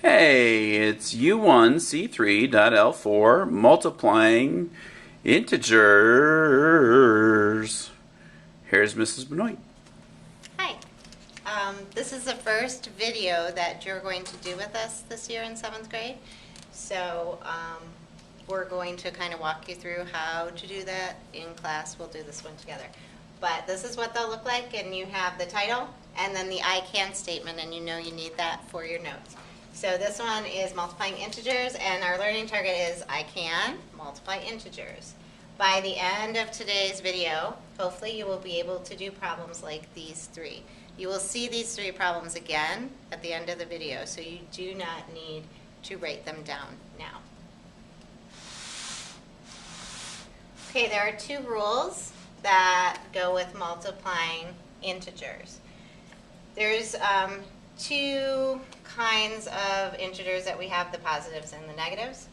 Hey, it's U1C3.L4 multiplying integers. Here's Mrs. Benoit. Hi. This is the first video that you're going to do with us this year in 7th grade. So we're going to kind of walk you through how to do that in class. We'll do this one together. But this is what they'll look like, and you have the title and then the I can statement, and you know you need that for your notes. So this one is multiplying integers, and our learning target is I can multiply integers. By the end of today's video, hopefully you will be able to do problems like these three. You will see these three problems again at the end of the video, so you do not need to write them down now. Okay, there are two rules that go with multiplying integers. There's two kinds of integers that we have, the positives and the negatives.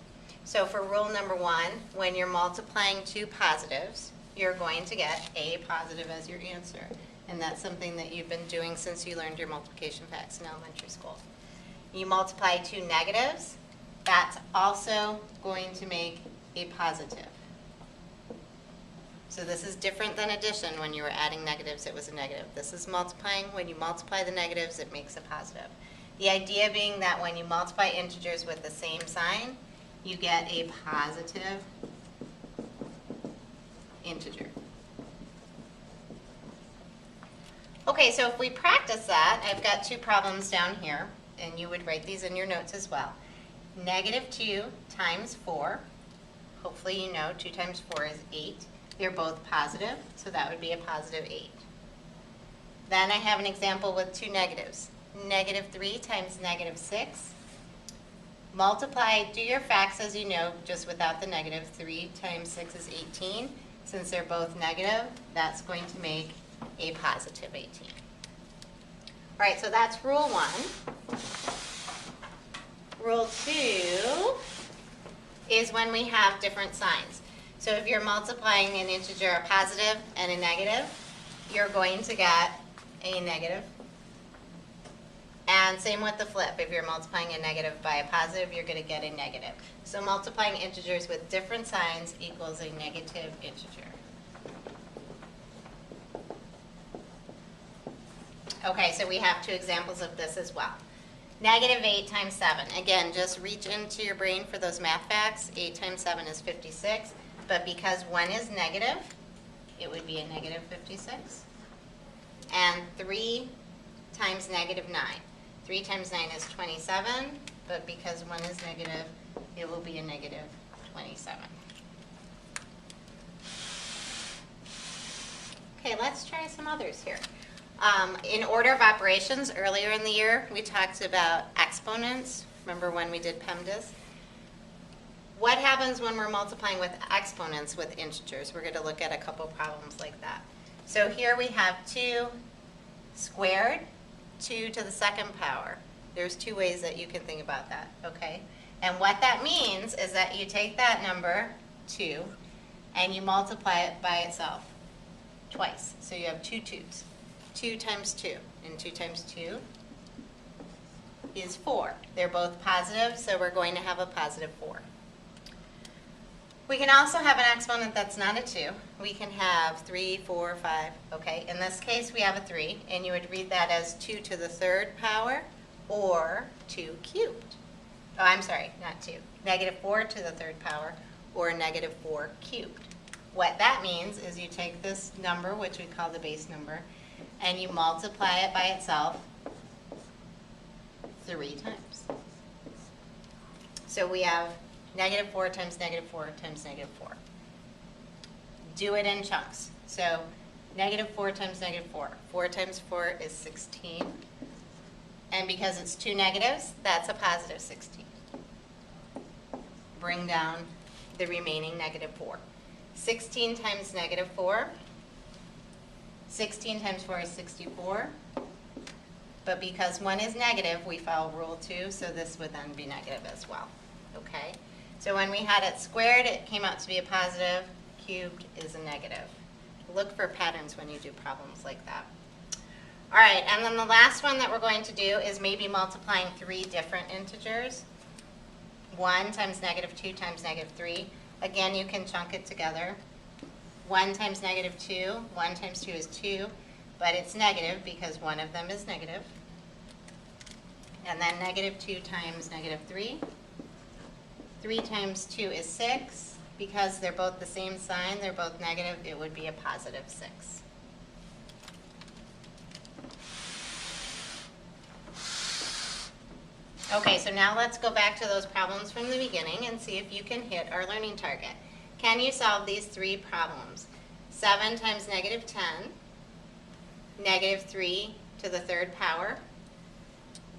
So for rule number one, when you're multiplying two positives, you're going to get a positive as your answer. And that's something that you've been doing since you learned your multiplication facts in elementary school. You multiply two negatives, that's also going to make a positive. So this is different than addition. When you were adding negatives, it was a negative. This is multiplying. When you multiply the negatives, it makes a positive. The idea being that when you multiply integers with the same sign, you get a positive integer. Okay, so if we practice that, I've got two problems down here, and you would write these in your notes as well. Negative 2 times 4. Hopefully you know 2 times 4 is 8. They're both positive, so that would be a positive 8. Then I have an example with two negatives. Negative 3 times negative 6. Multiply, do your facts as you know, just without the negative. 3 times 6 is 18. Since they're both negative, that's going to make a positive 18. All right, so that's rule 1. Rule 2 is when we have different signs. So if you're multiplying an integer, a positive and a negative, you're going to get a negative. And same with the flip. If you're multiplying a negative by a positive, you're going to get a negative. So multiplying integers with different signs equals a negative integer. Okay, so we have two examples of this as well. Negative 8 times 7. Again, just reach into your brain for those math facts. 8 times 7 is 56. But because 1 is negative, it would be a negative 56. And 3 times negative 9. 3 times 9 is 27, but because 1 is negative, it will be a negative 27. Okay, let's try some others here. In order of operations, earlier in the year, we talked about exponents. Remember when we did PEMDAS? What happens when we're multiplying with exponents with integers? We're going to look at a couple problems like that. So here we have 2 squared, 2 to the second power. There's two ways that you can think about that, okay? And what that means is that you take that number, 2, and you multiply it by itself twice. So you have 2 2's. 2 times 2, and 2 times 2 is 4. They're both positive, so we're going to have a positive 4. We can also have an exponent that's not a 2. We can have 3, 4, 5, okay? In this case, we have a 3, and you would read that as 2 to the third power or 2 cubed. Oh, I'm sorry, not 2. Negative 4 to the third power or negative 4 cubed. What that means is you take this number, which we call the base number, and you multiply it by itself 3 times. So we have negative 4 times negative 4 times negative 4. Do it in chunks. So negative 4 times negative 4. 4 times 4 is 16. And because it's two negatives, that's a positive 16. Bring down the remaining negative 4. 16 times negative 4. 16 times 4 is 64. But because 1 is negative, we follow rule 2, so this would then be negative as well. Okay? So when we had it squared, it came out to be a positive. Cubed is a negative. Look for patterns when you do problems like that. All right, and then the last one that we're going to do is maybe multiplying three different integers. 1 times negative 2 times negative 3. Again, you can chunk it together. 1 times negative 2. 1 times 2 is 2, but it's negative because one of them is negative. And then negative 2 times negative 3. 3 times 2 is 6. Because they're both the same sign, they're both negative, it would be a positive 6. Okay, so now let's go back to those problems from the beginning and see if you can hit our learning target. Can you solve these three problems? 7 times negative 10, negative 3 to the third power,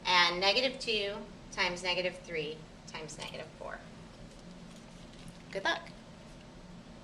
and negative 2 times negative 3 times negative 4. Good luck.